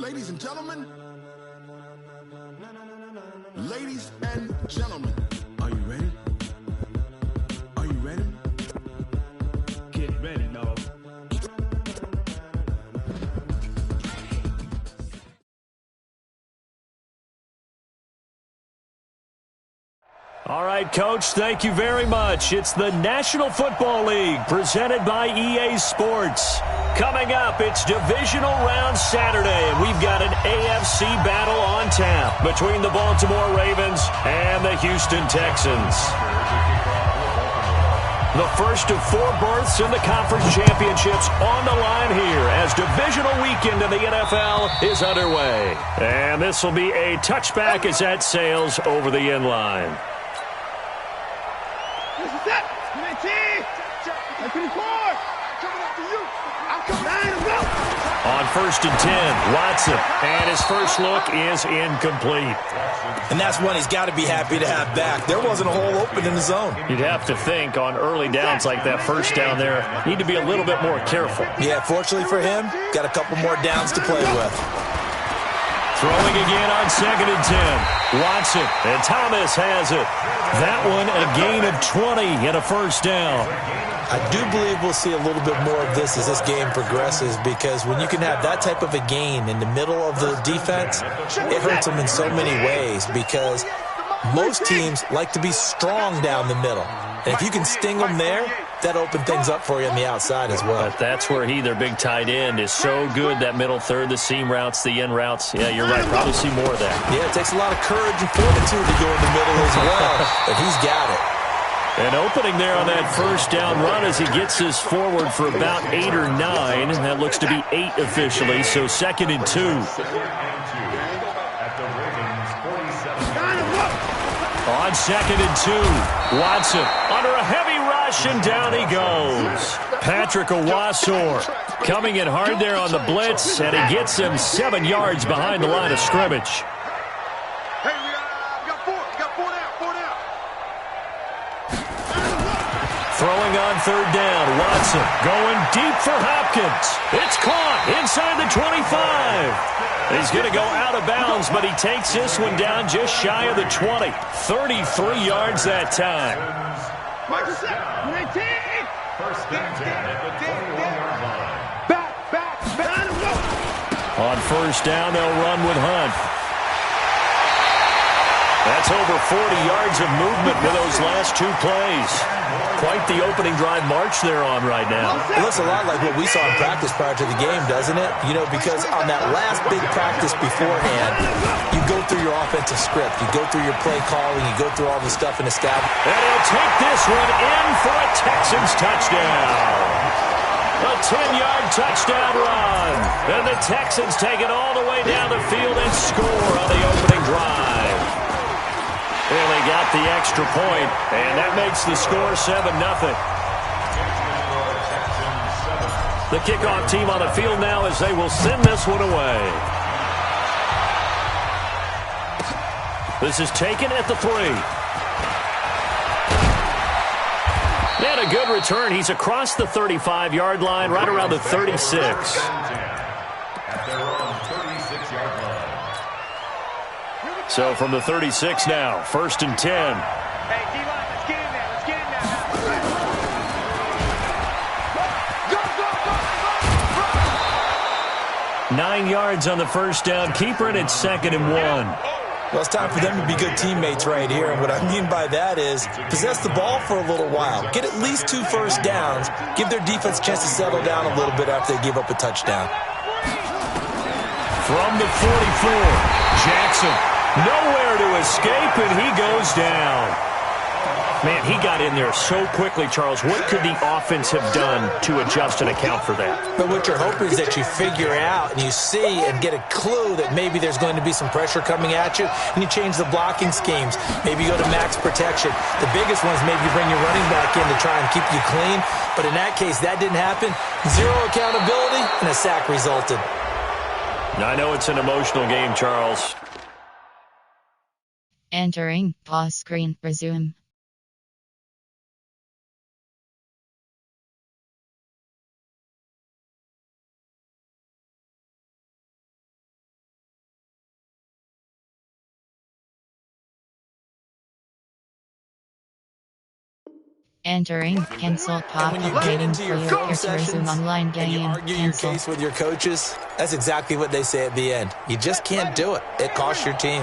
Ladies and gentlemen, ladies and gentlemen, are you ready? Are you ready? Get ready, dog. All right, Coach, thank you very much. It's the National Football League presented by EA Sports. Coming up, it's Divisional Round Saturday, and we've got an AFC battle on tap between the Baltimore Ravens and the Houston Texans. The first of 4 berths in the conference championships on the line here as divisional weekend in the NFL is underway. And this will be a touchback as that sails over the end line. On 1st and 10, Watson, and his first look is incomplete. And that's one he's got to be happy to have back. There wasn't a hole open in the zone. You'd have to think on early downs like that first down there, need to be a little bit more careful. Yeah, fortunately for him, got a couple more downs to play with. Throwing again on 2nd and 10. Watson, and Thomas has it. That one a gain of 20 and a first down. I do believe we'll see a little bit more of this as this game progresses, because when you can have that type of a gain in the middle of the defense, it hurts them in so many ways, because most teams like to be strong down the middle. And if you can sting them there, that opens things up for you on the outside as well. But that's where their big tight end, is so good, that middle third, the seam routes, the end routes. Yeah, you're right. Probably see more of that. Yeah, it takes a lot of courage and fortitude to go in the middle as well, but he's got it. An opening there on that first down run as he gets us forward for about 8 or 9. That looks to be 8 officially, so 2nd and 2. On 2nd and 2, Watson under a heavy rush, and down he goes. Patrick Owasor coming in hard there on the blitz, and he gets him 7 yards behind the line of scrimmage. Throwing on 3rd down, Watson going deep for Hopkins. It's caught inside the 25. He's going to go out of bounds, but he takes this one down just shy of the 20. 33 yards that time. On 1st down, they'll run with Hunt. That's over 40 yards of movement with those last 2 plays. Quite the opening drive march they're on right now. It looks a lot like what we saw in practice prior to the game, doesn't it? You know, because on that last big practice beforehand, you go through your offensive script. You go through your play calling. You go through all the stuff in establishment. And he'll take this one in for a Texans touchdown. A 10-yard touchdown run. And the Texans take it all the way down the field and score on the opening drive. Well, they got the extra point, and that makes the score 7-0. The kickoff team on the field now as they will send this one away. This is taken at the 3. And a good return. He's across the 35-yard line, right around the 36. So from the 36 now, 1st and 10. Hey, D-line, let's get in there. Let's get in there. Go, go, go, go, go. 9 yards on the first down. Keeper it at 2nd and 1. Well, it's time for them to be good teammates right here. And what I mean by that is possess the ball for a little while. Get at least 2 first downs. Give their defense a chance to settle down a little bit after they give up a touchdown. From the 44, Jackson. Nowhere to escape, and he goes down. Man, he got in there so quickly, Charles. What could the offense have done to adjust and account for that? But what you're hoping is that you figure out and you see and get a clue that maybe there's going to be some pressure coming at you, and you change the blocking schemes. Maybe you go to max protection. The biggest one is maybe you bring your running back in to try and keep you clean. But in that case, that didn't happen. 0 accountability, and a sack resulted. I know it's an emotional game, Charles. Entering pause screen, resume. Entering cancel And when you pop-up get waiting into for your your film peer to resume sessions online and you game. argue your Cancel. case with your coaches, that's exactly what they say at the end. You just can't do it. It costs your team.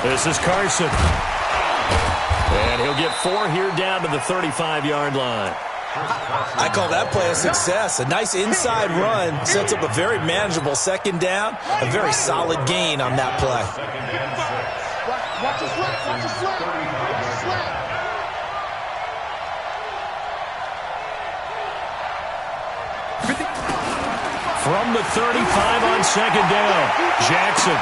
This is Carson. And he'll get 4 here down to the 35-yard line. I call that play a success. A nice inside run sets up a very manageable second down. A very solid gain on that play. Watch the slap, watch the slap, watch the slap. From the 35 on second down, Jackson.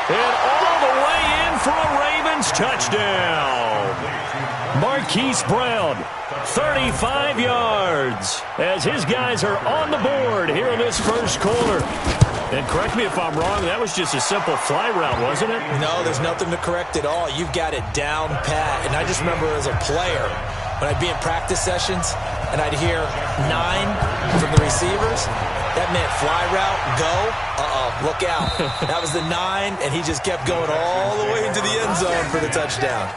And all the way in for a Ravens touchdown. Marquise Brown, 35 yards, as his guys are on the board here in this first quarter. And correct me if I'm wrong, that was just a simple fly route, wasn't it? No, there's nothing to correct at all. You've got it down pat. And I just remember as a player, when I'd be in practice sessions and I'd hear 9 from the receivers, that meant fly route, go, look out. That was the 9, and he just kept going all the way into the end zone for the touchdown.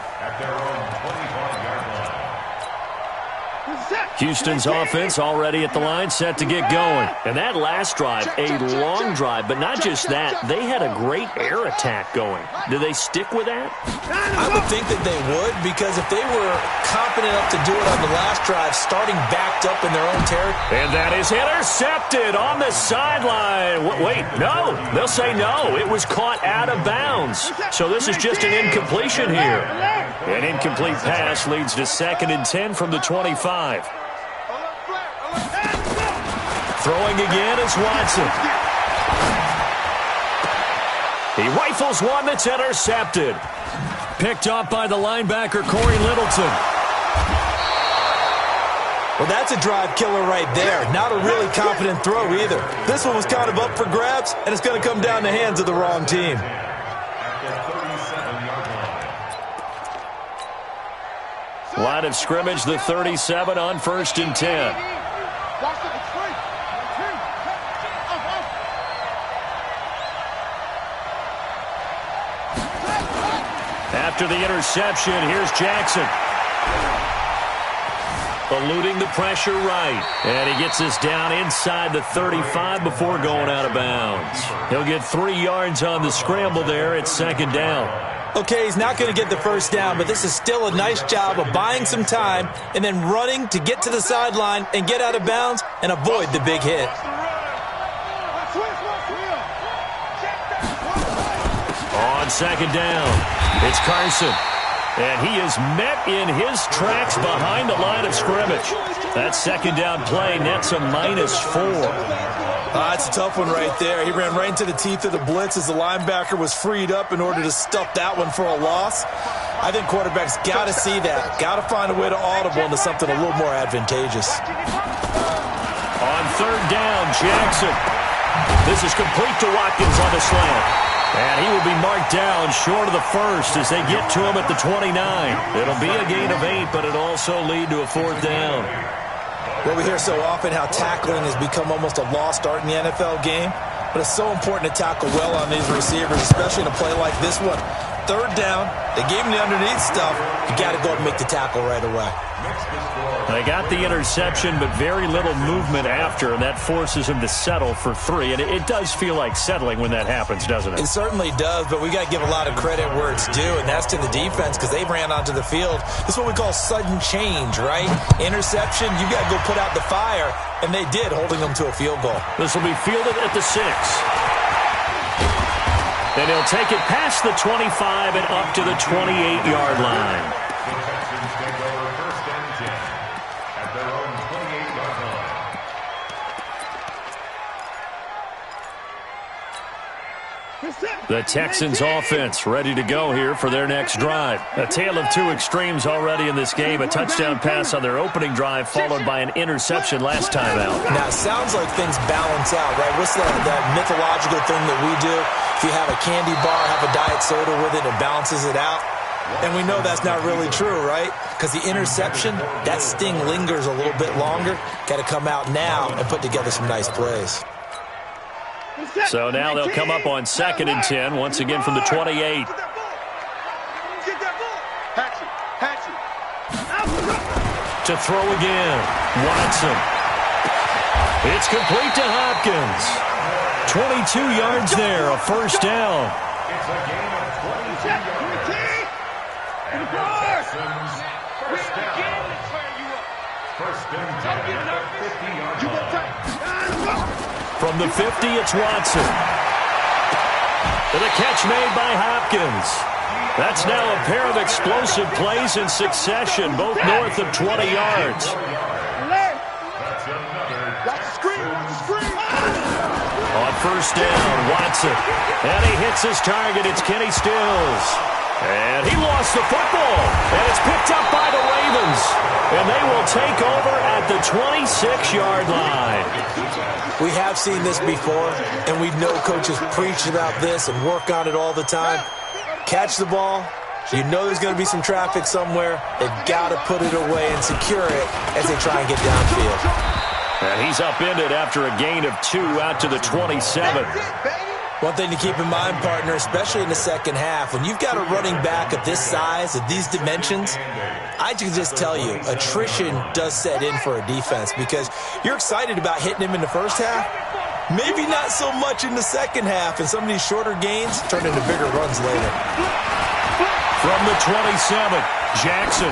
Houston's offense already at the line, set to get going. And that last drive, a long drive, but not just that. They had a great air attack going. Do they stick with that? I would think that they would, because if they were confident enough to do it on the last drive, starting backed up in their own territory. And that is intercepted on the sideline. Wait, no. They'll say no. It was caught out of bounds. So this is just an incompletion here. An incomplete pass leads to 2nd and 10 from the 25. Throwing again is Watson. He rifles one that's intercepted. Picked up by the linebacker, Corey Littleton. Well, that's a drive killer right there. Not a really confident throw either. This one was kind of up for grabs, and it's going to come down the hands of the wrong team. Line of scrimmage, the 37 on 1st and 10. After the interception, here's Jackson. Eluding the pressure right. And he gets us down inside the 35 before going out of bounds. He'll get 3 yards on the scramble there at 2nd down. Okay, he's not going to get the first down, but this is still a nice job of buying some time and then running to get to the sideline and get out of bounds and avoid the big hit. On 2nd down, it's Carson. And he is met in his tracks behind the line of scrimmage. That 2nd down play nets a -4. That's a tough one right there. He ran right into the teeth of the blitz as the linebacker was freed up in order to stuff that one for a loss. I think quarterbacks got to see that. Got to find a way to audible into something a little more advantageous. On 3rd down, Jackson. This is complete to Watkins on the slant. And he will be marked down short of the first as they get to him at the 29. It'll be a gain of 8, but it'll also lead to a 4th down. Well, we hear so often how tackling has become almost a lost art in the NFL game. But it's so important to tackle well on these receivers, especially in a play like this one. 3rd down, they gave him the underneath stuff. You got to go and make the tackle right away. They got the interception, but very little movement after, and that forces him to settle for 3. And it does feel like settling when that happens, doesn't it? It certainly does, but we got to give a lot of credit where it's due, and that's to the defense because they ran onto the field. This is what we call sudden change, right? Interception, you got to go put out the fire, and they did, holding them to a field goal. This will be fielded at the 6. And he'll take it past the 25 and up to the 28-yard line. The Texans offense ready to go here for their next drive. A tale of 2 extremes already in this game. A touchdown pass on their opening drive followed by an interception last time out. Now, it sounds like things balance out, right? What's that mythological thing that we do? If you have a candy bar, have a diet soda with it, it balances it out. And we know that's not really true, right? Because the interception, that sting lingers a little bit longer. Got to come out now and put together some nice plays. So now they'll come up on 2nd and 10, once again from the 28. To throw again. Watson. It's complete to Hopkins. 22 yards there, a first down. It's a gain of 22 yards. And Texans first down. First and 10 at the 50-yard line. From the 50, it's Watson. And a catch made by Hopkins. That's now a pair of explosive plays in succession, both north of 20 yards. On first down, Watson. And he hits his target. It's Kenny Stills. And he lost the football. And it's picked up by the Ravens. And they will take over at the 26-yard line. We have seen this before, and we know coaches preach about this and work on it all the time. Catch the ball. You know there's going to be some traffic somewhere. They've got to put it away and secure it as they try and get downfield. And he's upended after a gain of 2 out to the 27. One thing to keep in mind, partner, especially in the second half, when you've got a running back of this size, of these dimensions, I can just tell you, attrition does set in for a defense because you're excited about hitting him in the first half. Maybe not so much in the second half, and some of these shorter gains turn into bigger runs later. From the 27, Jackson.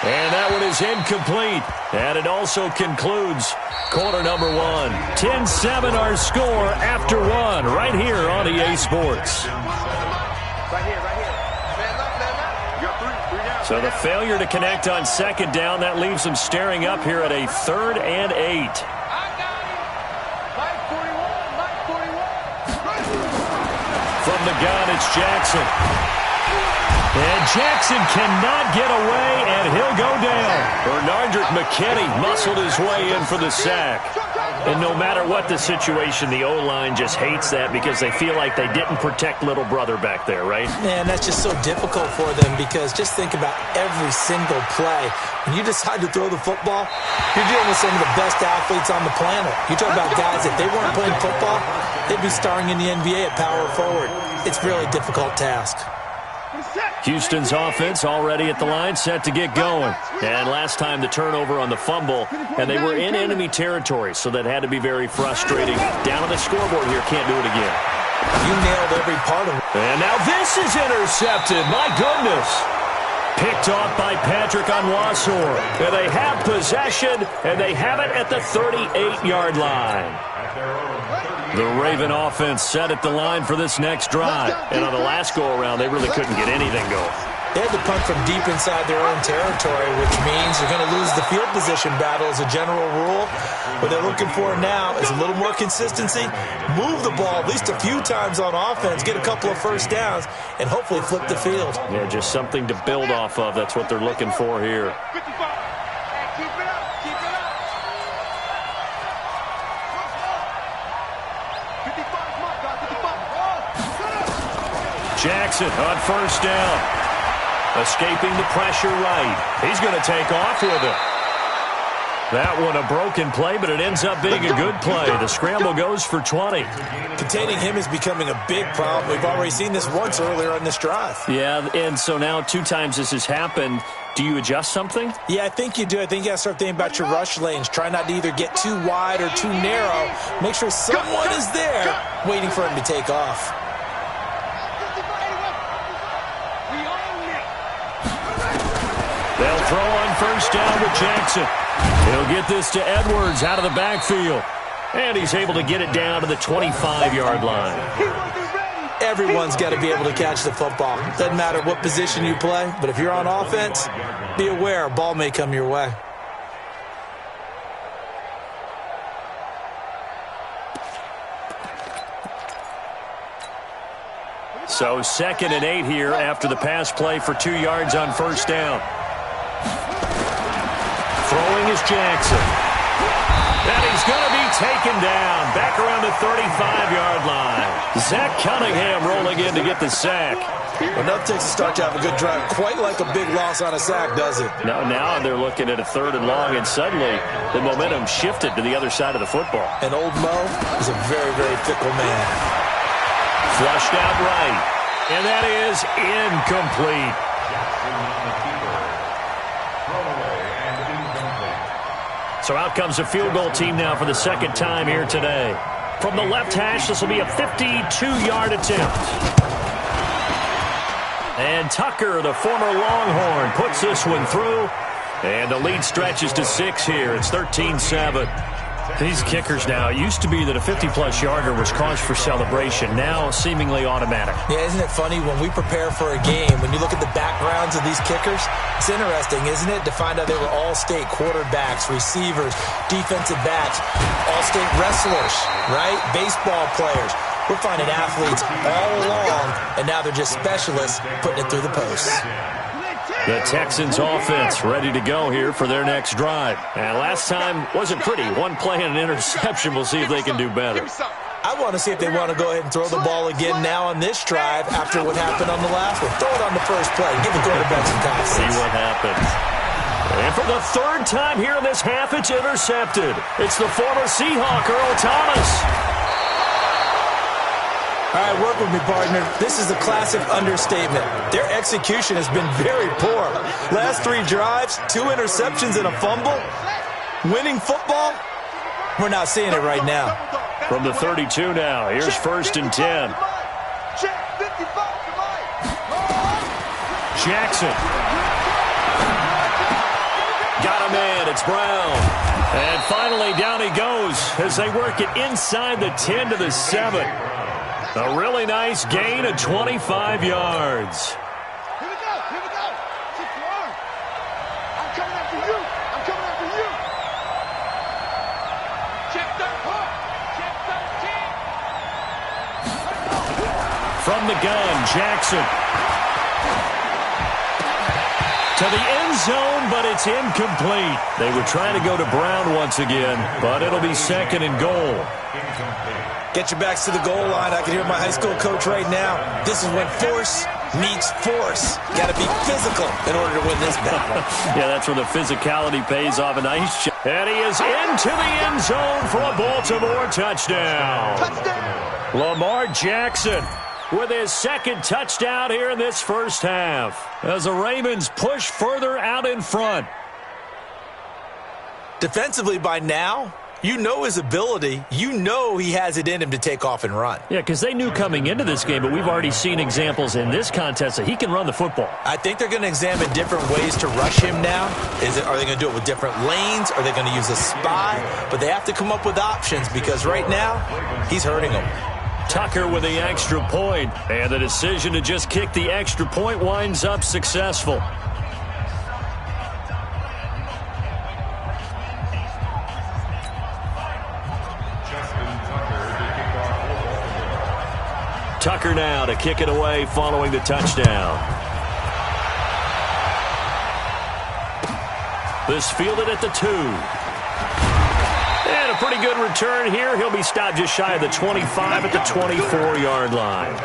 And that one is incomplete. And it also concludes quarter number 1. 10-7 our score after 1 right here on EA Sports. So the failure to connect on second down, that leaves them staring up here at a 3rd and 8. From the gun, it's Jackson. And Jackson cannot get away, and he'll go down. Bernardrick McKinney muscled his way in for the sack. And no matter what the situation, the O-line just hates that because they feel like they didn't protect little brother back there, right? Man, that's just so difficult for them because just think about every single play. When you decide to throw the football, you're dealing with some of the best athletes on the planet. You talk about guys, if they weren't playing football, they'd be starring in the NBA at power forward. It's a really difficult task. Houston's offense already at the line, set to get going. And last time the turnover on the fumble, and they were in enemy territory, so that had to be very frustrating. Down on the scoreboard here, can't do it again. You nailed every part of it. And now this is intercepted. My goodness. Picked off by Patrick Onwuasor. And they have possession, and they have it at the 38-yard line. The Raven offense set at the line for this next drive. And on the last go-around, they really couldn't get anything going. They had to punt from deep inside their own territory, which means you're going to lose the field position battle as a general rule. What they're looking for now is a little more consistency, move the ball at least a few times on offense, get a couple of first downs, and hopefully flip the field. Yeah, just something to build off of. That's what they're looking for here. Jackson on first down. Escaping the pressure right. He's going to take off with it. That one a broken play, but it ends up being a good play. The scramble goes for 20. Containing him is becoming a big problem. We've already seen this once earlier on this drive. Yeah, and so now 2 times this has happened. Do you adjust something? Yeah, I think you do. I think you got to start thinking about your rush lanes. Try not to either get too wide or too narrow. Make sure someone is there waiting for him to take off. They'll throw on first down with Jackson. He'll get this to Edwards out of the backfield. And he's able to get it down to the 25-yard line. Everyone's got to be able to catch the football. Doesn't matter what position you play, but if you're on offense, be aware a ball may come your way. So 2nd and 8 here after the pass play for 2 yards on first down. Throwing is Jackson. And he's going to be taken down back around the 35-yard line. Zach Cunningham rolling in to get the sack. Well, nothing takes a start to have a good drive. Quite like a big loss on a sack, does it? No, now they're looking at a 3rd and long, and suddenly the momentum shifted to the other side of the football. And old Mo is a very, very fickle man. Flushed out right. And that is incomplete. So out comes a field goal team now for the second time here today. From the left hash, this will be a 52-yard attempt. And Tucker, the former Longhorn, puts this one through. And the lead stretches to 6 here. It's 13-7. These kickers now, it used to be that a 50-plus yarder was cause for celebration. Now, seemingly automatic. Yeah, isn't it funny when we prepare for a game, when you look at the backgrounds of these kickers, it's interesting, isn't it, to find out they were all-state quarterbacks, receivers, defensive backs, all-state wrestlers, right? Baseball players. We're finding athletes all along, and now they're just specialists putting it through the posts. The Texans offense ready to go here for their next drive. And last time wasn't pretty. One play and an interception. We'll see if they can do better. I want to see if they want to go ahead and throw the ball again now on this drive after what happened on the last one. Throw it on the first play. Give the quarterback some confidence. See what happens. And for the third time here in this half, it's intercepted. It's the former Seahawk, Earl Thomas. All right, work with me, partner. This is a classic understatement. Their execution has been very poor. Last 3 drives, 2 interceptions and a fumble. Winning football? We're not seeing it right now. From the 32 now, here's 1st and 10. Jackson. Got a man, it's Brown. And finally, down he goes as they work it inside the 10 to the 7. A really nice gain of 25 yards. Here we go. Keep your arm. I'm coming after you. Check that hook. Check 13. From the gun, Jackson. To the end zone, but it's incomplete. They were trying to go to Brown once again, but it'll be 2nd and goal. Get your backs to the goal line. I can hear my high school coach right now. This is when force meets force. Got to be physical in order to win this battle. Yeah, that's where the physicality pays off. A nice shot. And he is into the end zone for a Baltimore touchdown. Lamar Jackson with his 2nd touchdown here in this first half as the Ravens push further out in front. Defensively by now, you know his ability. You know he has it in him to take off and run. Yeah, because they knew coming into this game, but we've already seen examples in this contest that he can run the football. I think they're going to examine different ways to rush him now. Are they going to do it with different lanes? Are they going to use a spy? But they have to come up with options because right now, he's hurting them. Tucker with the extra point, and the decision to just kick the extra point winds up successful. Tucker now to kick it away following the touchdown. This fielded at the 2. And a pretty good return here. He'll be stopped just shy of the 25 at the 24-yard line.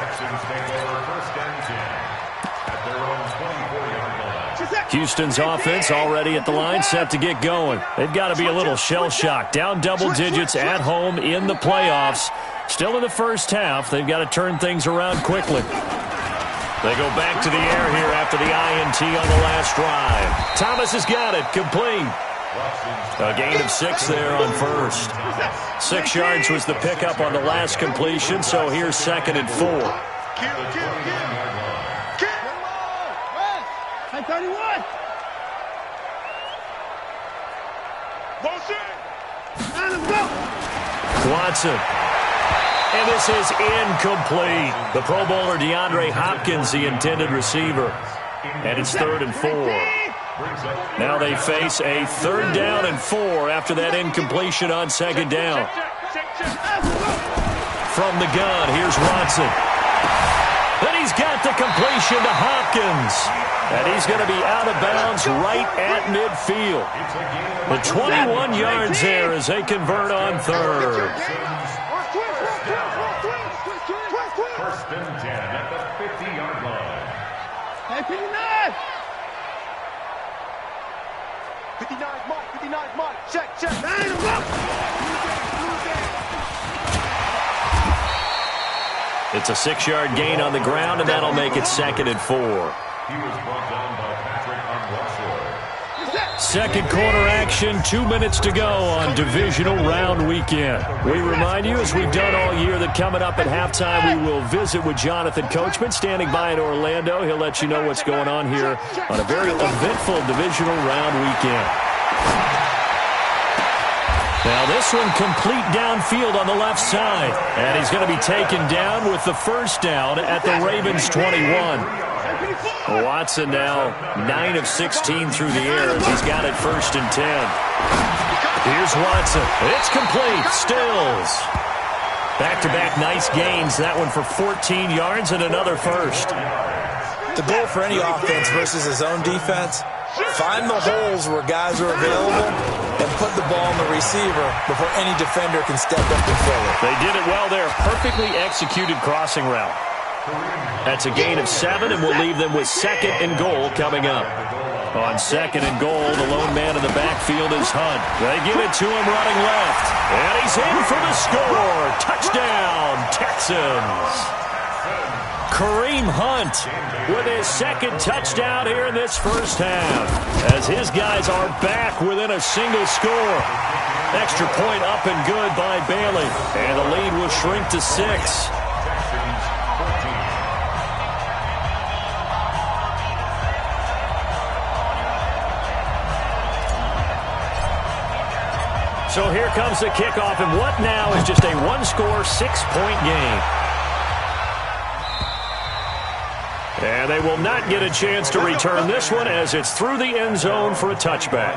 Houston's offense already at the line, set to get going. They've got to be a little shell-shocked. Down double digits at home in the playoffs. Still in the first half. They've got to turn things around quickly. They go back to the air here after the INT on the last drive. Thomas has got it. Complete. A gain of 6 there on first. 6 yards was the pickup on the last completion, so here's 2nd and 4. Hey, 31. Watson. And this is incomplete. The Pro Bowler DeAndre Hopkins, the intended receiver. And it's 3rd and 4. Now they face a 3rd down and 4 after that incompletion on 2nd down. From the gun, here's Watson. And he's got the completion to Hopkins. And he's going to be out of bounds right at midfield. The 21 yards there as they convert on 3rd. 1st and 10 at the 50-yard line. Hey, 59! 59's Mike, 59's Mike. Check. It's a 6-yard gain on the ground, and that'll make it 2nd and 4. He was brought down by Patrick Unrussell. Second quarter action, 2 minutes to go on divisional round weekend. We remind you, as we've done all year, that coming up at halftime, we will visit with Jonathan Coachman, standing by in Orlando. He'll let you know what's going on here on a very eventful divisional round weekend. Now this one complete downfield on the left side. And he's going to be taken down with the first down at the Ravens 21. Watson now 9 of 16 through the air as he's got it 1st and 10. Here's Watson. It's complete. Stills. Back-to-back nice gains. That one for 14 yards and another first. The goal for any offense versus his own defense, find the holes where guys are available and put the ball on the receiver before any defender can step up and fill it. They did it well there. Perfectly executed crossing route. That's a gain of 7, and we'll leave them with 2nd and goal coming up. On 2nd and goal, the lone man in the backfield is Hunt. They give it to him running left. And he's in for the score. Touchdown, Texans. Kareem Hunt with his 2nd touchdown here in this first half, as his guys are back within a single score. Extra point up and good by Bailey, and the lead will shrink to 6. So here comes the kickoff, and what now is just a one-score, 6-point game. And they will not get a chance to return this one as it's through the end zone for a touchback.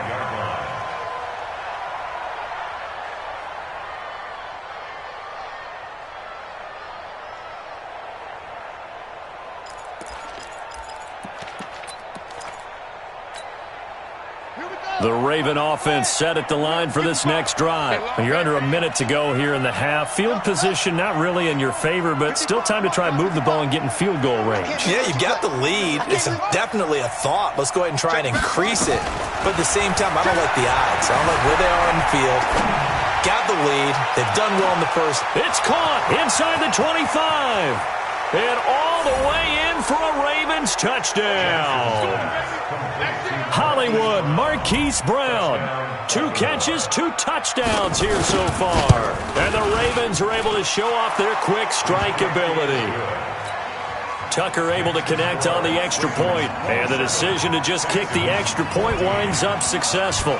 The Raven offense set at the line for this next drive. You're under a minute to go here in the half. Field position not really in your favor, but still time to try and move the ball and get in field goal range. Yeah, you've got the lead. It's definitely a thought. Let's go ahead and try and increase it. But at the same time, I don't like the odds. I don't like where they are on the field. Got the lead. They've done well in the first. It's caught inside the 25. And all the way in for a Ravens touchdown. Hollywood Marquise Brown. 2 catches, 2 touchdowns here so far. And the Ravens are able to show off their quick strike ability. Tucker able to connect on the extra point. And the decision to just kick the extra point winds up successful.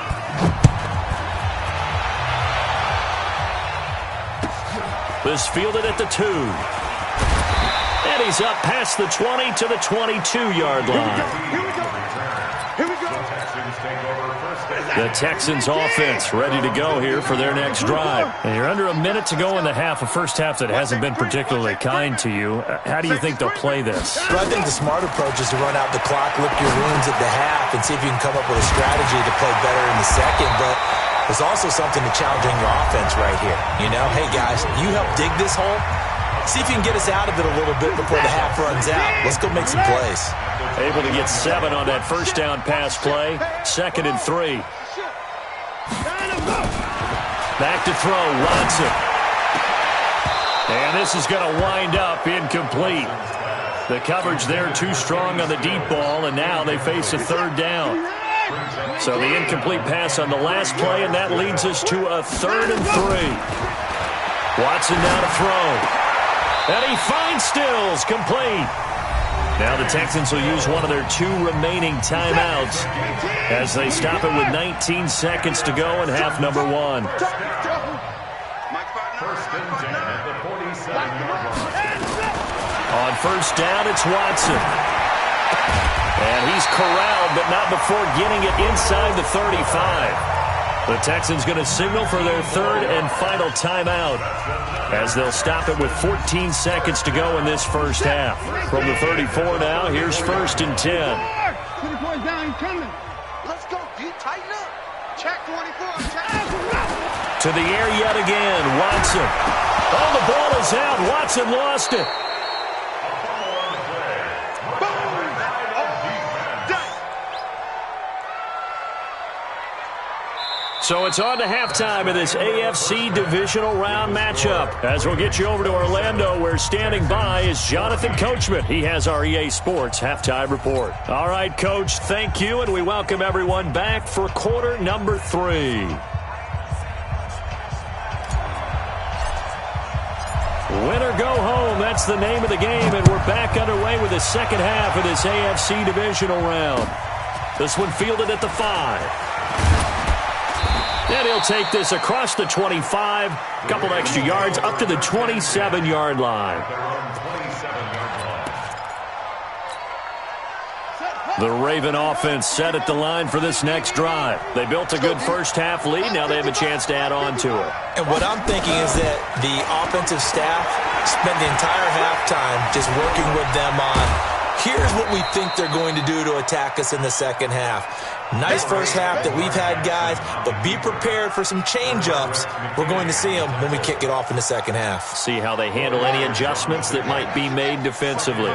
This fielded at the 2. And he's up past the 20 to the 22-yard line. The Texans offense ready to go here for their next drive. And you're under a minute to go in the half, a first half that hasn't been particularly kind to you. How do you think they'll play this? Well, I think the smart approach is to run out the clock, lick your wounds at the half, and see if you can come up with a strategy to play better in the second. But there's also something to challenging your offense right here. You know, hey, guys, you help dig this hole. See if you can get us out of it a little bit before the half runs out. Let's go make some plays. Able to get 7 on that first down pass play. 2nd and 3. Back to throw, Watson. And this is going to wind up incomplete. The coverage there too strong on the deep ball, and now they face a 3rd down. So the incomplete pass on the last play, and that leads us to a 3rd and 3. Watson now to throw. And he finds Stills, complete. Now the Texans will use one of their 2 remaining timeouts as they stop it with 19 seconds to go in half number 1. On first down, it's Watson. And he's corralled, but not before getting it inside the 35. The Texans going to signal for their 3rd and final timeout as they'll stop it with 14 seconds to go in this first half. From the 34 now, here's 1st and 10. Let's go, D. Tighten up. Check 24. To the air yet again, Watson. Oh, the ball is out. Watson lost it. So it's on to halftime of this AFC divisional round matchup. As we'll get you over to Orlando, where standing by is Jonathan Coachman. He has our EA Sports halftime report. All right, Coach, thank you, and we welcome everyone back for quarter number 3. Win or go home, that's the name of the game, and we're back underway with the second half of this AFC divisional round. This one fielded at the 5. And he'll take this across the 25, couple extra yards, up to the 27-yard line. The Raven offense set at the line for this next drive. They built a good first-half lead. Now they have a chance to add on to it. And what I'm thinking is that the offensive staff spent the entire halftime just working with them on, here's what we think they're going to do to attack us in the second half. Nice first half that we've had, guys, but be prepared for some change-ups. We're going to see them when we kick it off in the second half. See how they handle any adjustments that might be made defensively.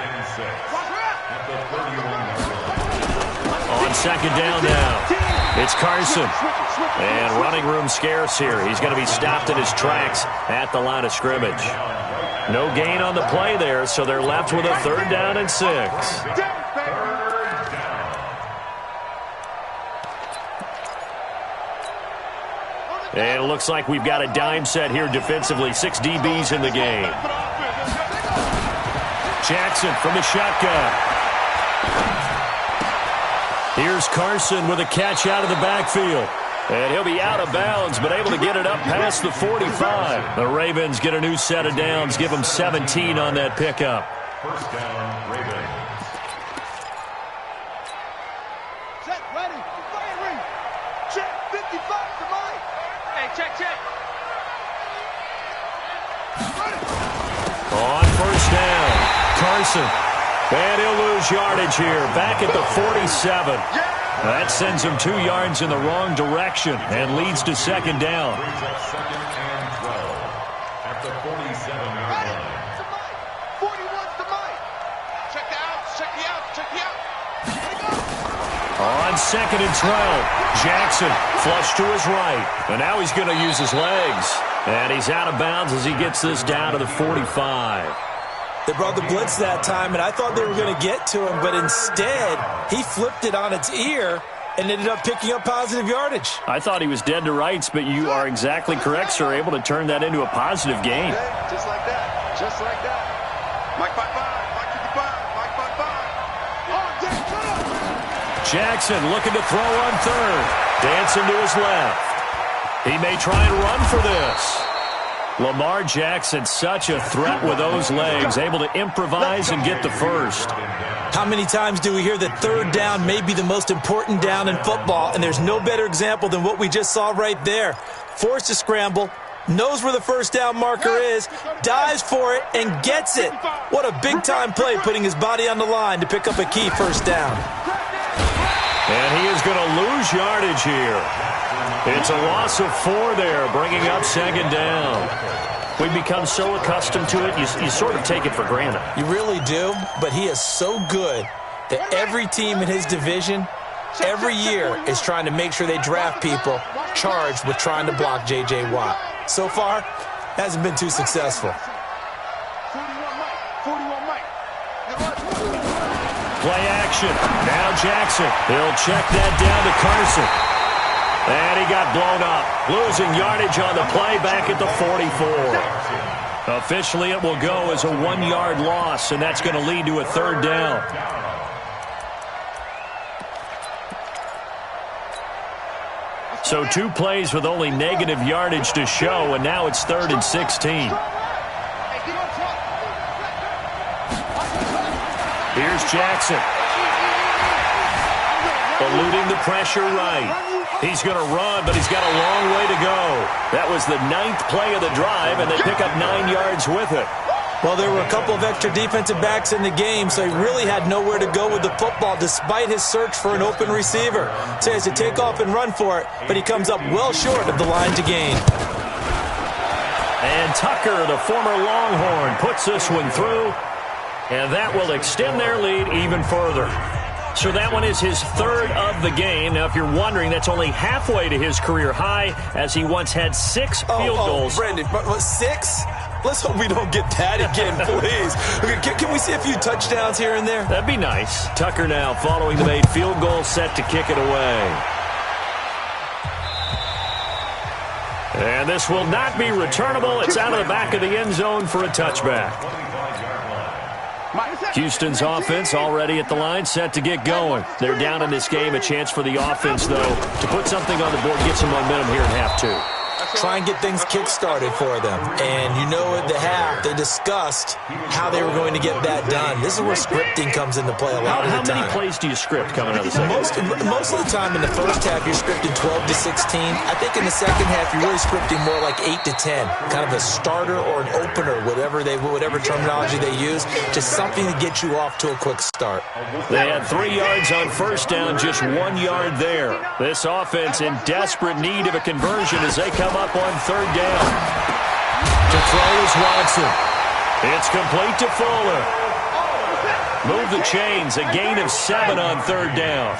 On second down now, it's Carson. And running room scarce here. He's going to be stopped in his tracks at the line of scrimmage. No gain on the play there, so they're left with a 3rd down and 6. And it looks like we've got a dime set here defensively. 6 DBs in the game. Jackson from the shotgun. Here's Carson with a catch out of the backfield. And he'll be out of bounds, but able to get it up past the 45. The Ravens get a new set of downs, give them 17 on that pickup. First down, Ravens. Check, ready, firing. Check, 55 to Mike. Hey, check. On first down, Carson. And he'll lose yardage here, back at the 47. That sends him 2 yards in the wrong direction and leads to second down. Second and 12 at the 47-yard line. 41's to Mike. Check you out. On second and 12, Jackson flush to his right. And now he's going to use his legs. And he's out of bounds as he gets this down to the 45. They brought the blitz that time, and I thought they were going to get to him, but instead, he flipped it on its ear and ended up picking up positive yardage. I thought he was dead to rights, but you are exactly correct, sir, able to turn that into a positive gain. Just like that. Mike 55, Mike 55, Mike 55. Jackson looking to throw on 3rd. Dancing to his left. He may try and run for this. Lamar Jackson, such a threat with those legs, able to improvise and get the first. How many times do we hear that 3rd down may be the most important down in football, and there's no better example than what we just saw right there. Forced to scramble, knows where the first down marker is, dives for it, and gets it. What a big-time play, putting his body on the line to pick up a key first down. And he is going to lose yardage here. It's a loss of 4 there, bringing up second down. We've become so accustomed to it, you sort of take it for granted. You really do, but he is so good that every team in his division, every year, is trying to make sure they draft people charged with trying to block J.J. Watt. So far, hasn't been too successful. 41 Mike. Play action. Now Jackson. He'll check that down to Carson. And he got blown up. Losing yardage on the play back at the 44. Officially, it will go as a 1-yard loss, and that's going to lead to a 3rd down. So 2 plays with only negative yardage to show, and now it's 3rd and 16. Here's Jackson. Eluding the pressure right. He's going to run, but he's got a long way to go. That was the 9th play of the drive, and they pick up 9 yards with it. Well, there were a couple of extra defensive backs in the game, so he really had nowhere to go with the football despite his search for an open receiver. So he has to take off and run for it, but he comes up well short of the line to gain. And Tucker, the former Longhorn, puts this one through, and that will extend their lead even further. So that one is his third of the game. Now, if you're wondering, that's only halfway to his career high, as he once had 6 field goals. Brendan, what, 6? Let's hope we don't get that again, please. Okay, can we see a few touchdowns here and there? That'd be nice. Tucker now following the made field goal, set to kick it away. And this will not be returnable. It's out of the back of the end zone for a touchback. Houston's offense already at the line, set to get going. They're down in this game. A chance for the offense, though, to put something on the board, get some momentum here in half 2. Try and get things kick-started for them. And you know at the half, they discussed how they were going to get that done. This is where scripting comes into play a lot of the time. How many plays do you script coming out of the second? Most of the time in the first half, you're scripting 12 to 16. I think in the second half, you're really scripting more like 8 to 10. Kind of a starter or an opener, whatever terminology they use. Just something to get you off to a quick start. They had 3 yards on first down, just 1 yard there. This offense in desperate need of a conversion as they come up on third down. To throw is Watson. It's complete to Fuller. Move the chains, a gain of 7 on third down.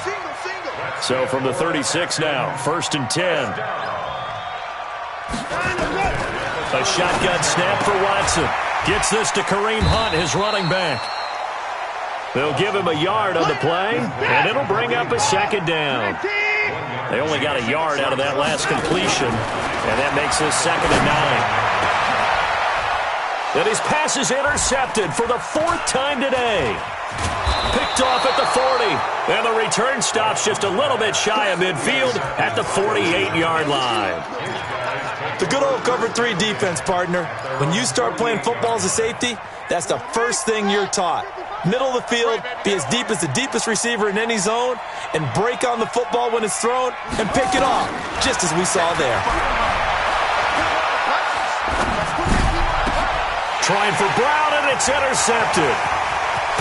So from the 36 now, 1st and 10. A shotgun snap for Watson. Gets this to Kareem Hunt, his running back. They'll give him a yard on the play, and it'll bring up a 2nd down. They only got a yard out of that last completion, and that makes this 2nd and 9. And his pass is intercepted for the 4th time today. Picked off at the 40, and the return stops just a little bit shy of midfield at the 48-yard line. The good old cover 3 defense, partner. When you start playing football as a safety, that's the first thing you're taught. Middle of the field, be as deep as the deepest receiver in any zone, and break on the football when it's thrown, and pick it off, just as we saw there. Trying for Brown, and it's intercepted.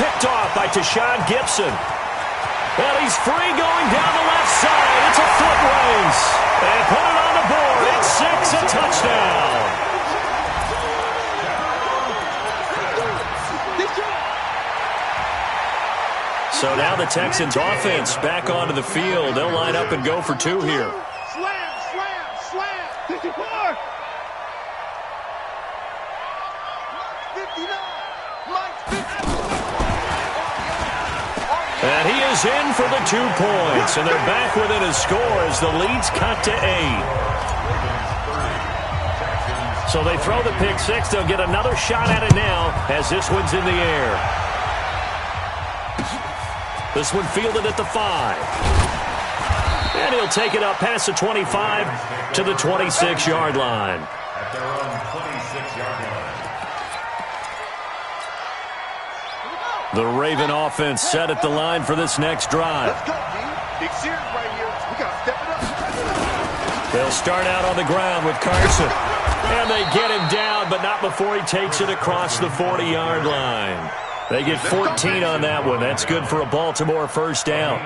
Picked off by Tashawn Gibson. And he's free going down the left side. It's a foot race. And put it on the board. It's 6, a touchdown. So now the Texans offense back onto the field. They'll line up and go for 2 here. Slam. 54. 59. And he is in for the 2 points. And they're back within a score as the lead's cut to 8. So they throw the pick 6. They'll get another shot at it now as this one's in the air. This one fielded at the 5. And he'll take it up past the 25 to the 26-yard line. At their own 26-yard line. The Raven offense set at the line for this next drive. Let's go, D. Big series right here. We got to step it up. They'll start out on the ground with Carson. And they get him down, but not before he takes it across the 40-yard line. They get 14 on that one. That's good for a Baltimore first down.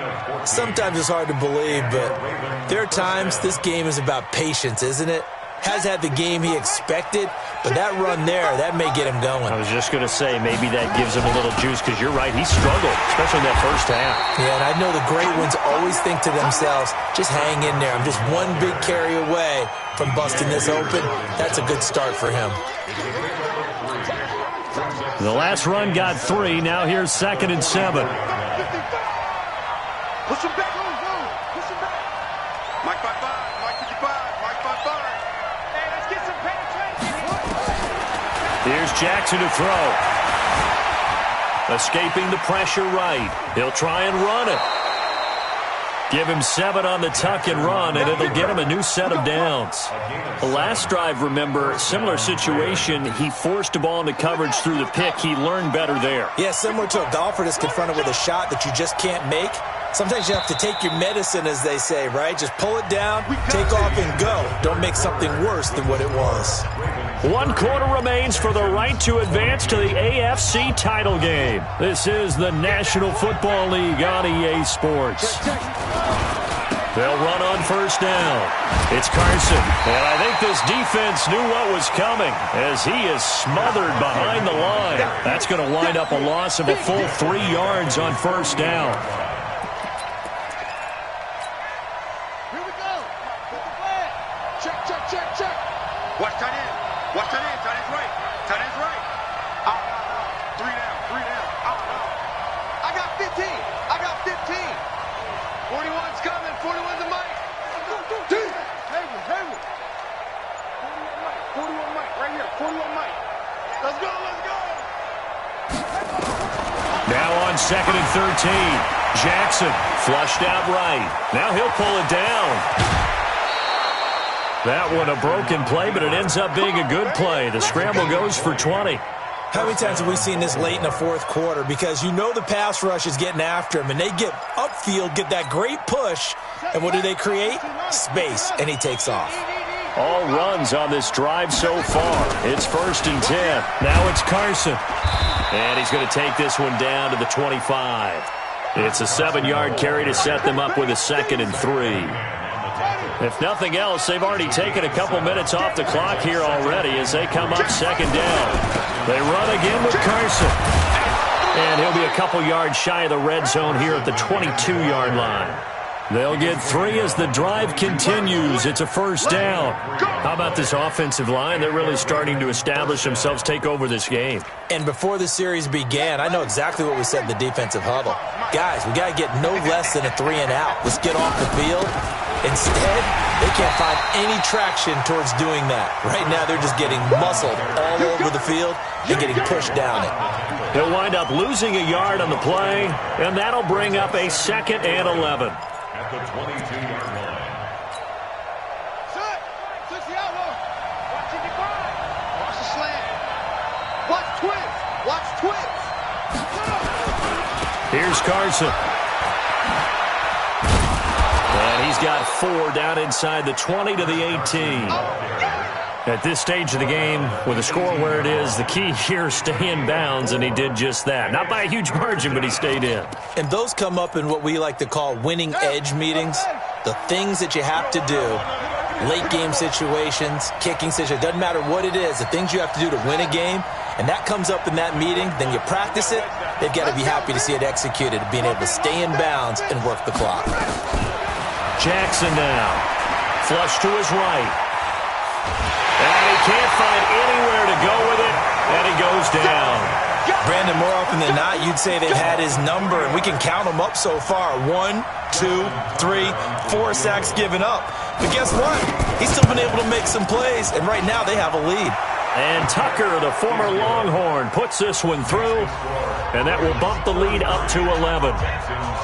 Sometimes it's hard to believe, but there are times this game is about patience, isn't it? Has had the game he expected, but that run there, that may get him going. I was just going to say, maybe that gives him a little juice, because you're right, he struggled, especially in that first half. Yeah, and I know the great ones always think to themselves, just hang in there. I'm just one big carry away from busting this open. That's a good start for him. The last run got 3. Now here's 2nd and 7. Push him back. Push him back. Mike 55. Mike 55. Mike 55. Hey, let's get some penetration. Here's Jackson to throw. Escaping the pressure right. He'll try and run it. Give him 7 on the tuck and run, and it'll get him a new set of downs. The last drive, remember, similar situation. He forced a ball into coverage through the pick. He learned better there. Yeah, similar to a golfer that's confronted with a shot that you just can't make. Sometimes you have to take your medicine, as they say, right? Just pull it down, take off, and go. Don't make something worse than what it was. 1 quarter remains for the right to advance to the AFC title game. This is the National Football League on EA Sports. They'll run on first down. It's Carson. And I think this defense knew what was coming as he is smothered behind the line. That's going to wind up a loss of a full 3 yards on first down. Now on 2nd and 13. Jackson flushed out right. Now he'll pull it down. That one a broken play, but it ends up being a good play. The scramble goes for 20. How many times have we seen this late in the fourth quarter? Because you know the pass rush is getting after him, and they get upfield, get that great push, and what do they create? Space, and he takes off. All runs on this drive so far. It's 1st and 10. Now it's Carson. And he's going to take this one down to the 25. It's a 7-yard carry to set them up with a 2nd and 3. If nothing else, they've already taken a couple minutes off the clock here already as they come up 2nd down. They run again with Carson. And he'll be a couple yards shy of the red zone here at the 22-yard line. They'll get 3 as the drive continues. It's a 1st down. How about this offensive line? They're really starting to establish themselves, take over this game. And before the series began, I know exactly what we said in the defensive huddle. Guys, we got to get no less than a 3 and out. Let's get off the field. Instead, they can't find any traction towards doing that. Right now, they're just getting muscled all over the field and getting pushed down it. He'll wind up losing a yard on the play, and that'll bring up a 2nd and 11. At the 22-yard line. Switch the elbow. Watch it divide. Watch the slant. Watch twins. Watch twins. Here's Carson. And he's got 4 down inside the 20 to the 18. At this stage of the game, with the score where it is, the key here is stay in bounds, and he did just that. Not by a huge margin, but he stayed in. And those come up in what we like to call winning edge meetings. The things that you have to do, late game situations, kicking situations, doesn't matter what it is, the things you have to do to win a game, and that comes up in that meeting, then you practice it, they've got to be happy to see it executed, being able to stay in bounds and work the clock. Jackson now. Flush to his right. And he can't find anywhere to go with it, and he goes down. Brandon, more often than not, you'd say they've had his number, and we can count them up so far. 1, 2, 3, 4 sacks given up. But guess what? He's still been able to make some plays, and right now they have a lead. And Tucker, the former Longhorn, puts this one through, and that will bump the lead up to 11.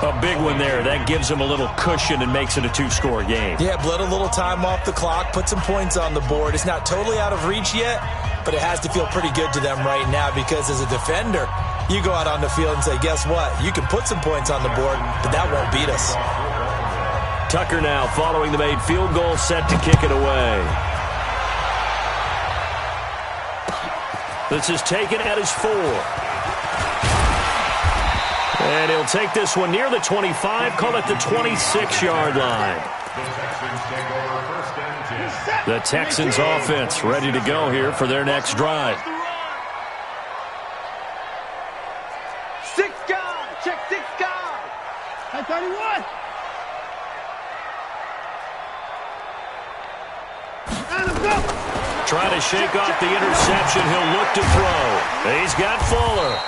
A big one there. That gives them a little cushion and makes it a 2-score game. Yeah, bled a little time off the clock, put some points on the board. It's not totally out of reach yet, but it has to feel pretty good to them right now because as a defender, you go out on the field and say, guess what? You can put some points on the board, but that won't beat us. Tucker now following the made field goal, set to kick it away. This is taken at his 4. And he'll take this one near the 25, call it the 26-yard line. The Texans offense ready to go here for their next drive. 6 guard. Check 6 guard. 31. Trying to shake off the interception. He'll look to throw. He's got Fuller.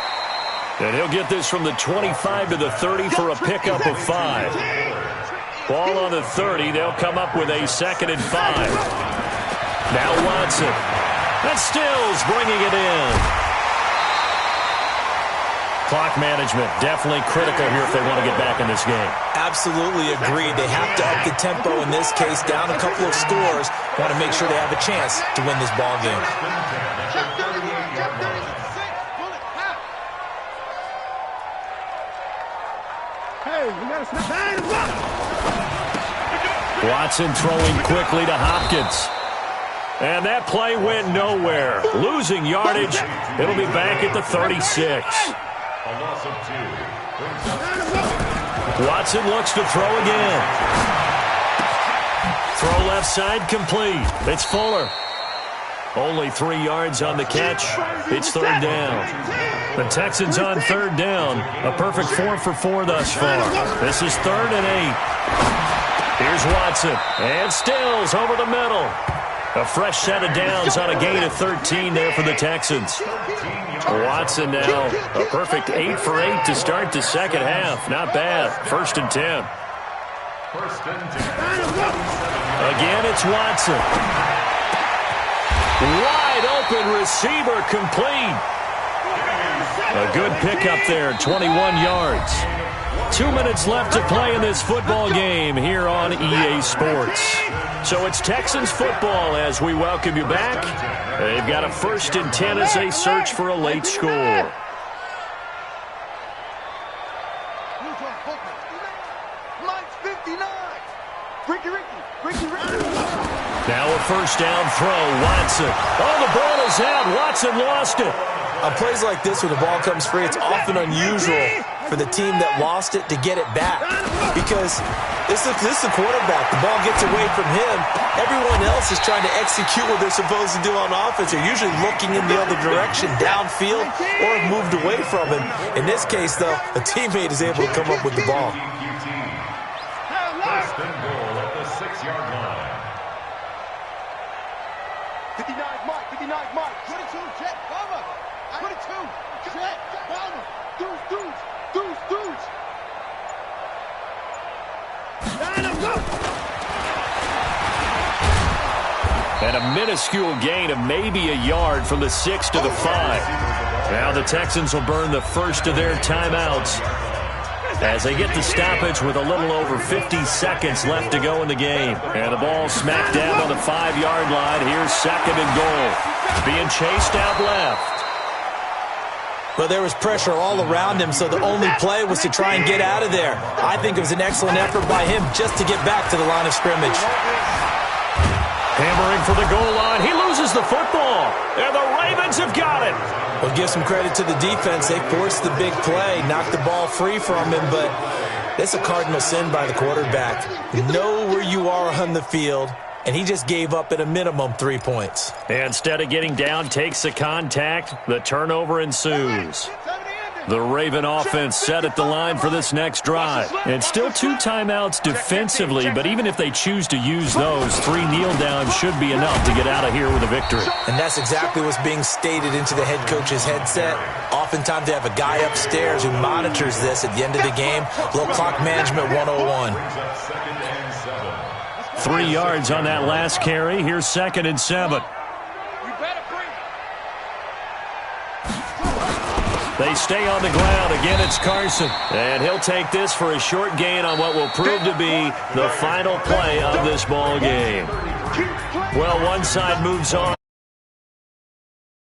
And he'll get this from the 25 to the 30 for a pickup of 5. Ball on the 30. They'll come up with a 2nd and 5. Now Watson. And Stills bringing it in. Clock management definitely critical here if they want to get back in this game. Absolutely agreed. They have to up the tempo in this case, down a couple of scores. Want to make sure they have a chance to win this ball game. Watson throwing quickly to Hopkins. And that play went nowhere. Losing yardage. It'll be back at the 36. A loss of 2. Watson looks to throw again. Throw left side complete. It's Fuller. Only 3 yards on the catch. It's 3rd down. The Texans on 3rd down. A perfect 4 for 4 thus far. This is 3rd and 8. Here's Watson. And Stills over the middle. A fresh set of downs on a gain of 13 there for the Texans. Watson now a perfect 8 for 8 to start the second half. Not bad. 1st and 10. Again, it's Watson. Wide open receiver complete. A A good pickup there, 21 yards. 2 minutes left to play in this football game here on EA Sports. So it's Texans football as we welcome you back. They've got a 1st and 10 as they search for a late score. Now a 1st down throw, Watson. Oh, the ball is out. Watson lost it. On plays like this where the ball comes free, it's often unusual for the team that lost it to get it back. Because this is the quarterback. The ball gets away from him. Everyone else is trying to execute what they're supposed to do on offense. They're usually looking in the other direction, downfield, or have moved away from him. In this case, though, a teammate is able to come up with the ball. 1st and goal at the 6-yard line. 59 Mike, 59 Mike. 22, Jet, Bomber. 22, Jet, Bomber. Deuce. And a minuscule gain of maybe a yard from the 6 to the 5. Now the Texans will burn the first of their timeouts as they get the stoppage with a little over 50 seconds left to go in the game. And the ball smacked down on the 5-yard line. Here's 2nd and goal. Being chased out left. But there was pressure all around him, so the only play was to try and get out of there. I think it was an excellent effort by him just to get back to the line of scrimmage. Hammering for the goal line. He loses the football. And the Ravens have got it. Well, give some credit to the defense. They forced the big play, knocked the ball free from him, but it's a cardinal sin by the quarterback. Know where you are on the field, and he just gave up at a minimum 3 points. Instead of getting down, takes the contact. The turnover ensues. The Raven offense set at the line for this next drive. And still 2 timeouts defensively, but even if they choose to use those, 3 kneel downs should be enough to get out of here with a victory. And that's exactly what's being stated into the head coach's headset. Oftentimes they have a guy upstairs who monitors this at the end of the game. Little clock management 101. 3 yards on that last carry. Here's 2nd and 7. They stay on the ground. Again, it's Carson. And he'll take this for a short gain on what will prove to be the final play of this ball game. Well, one side moves on.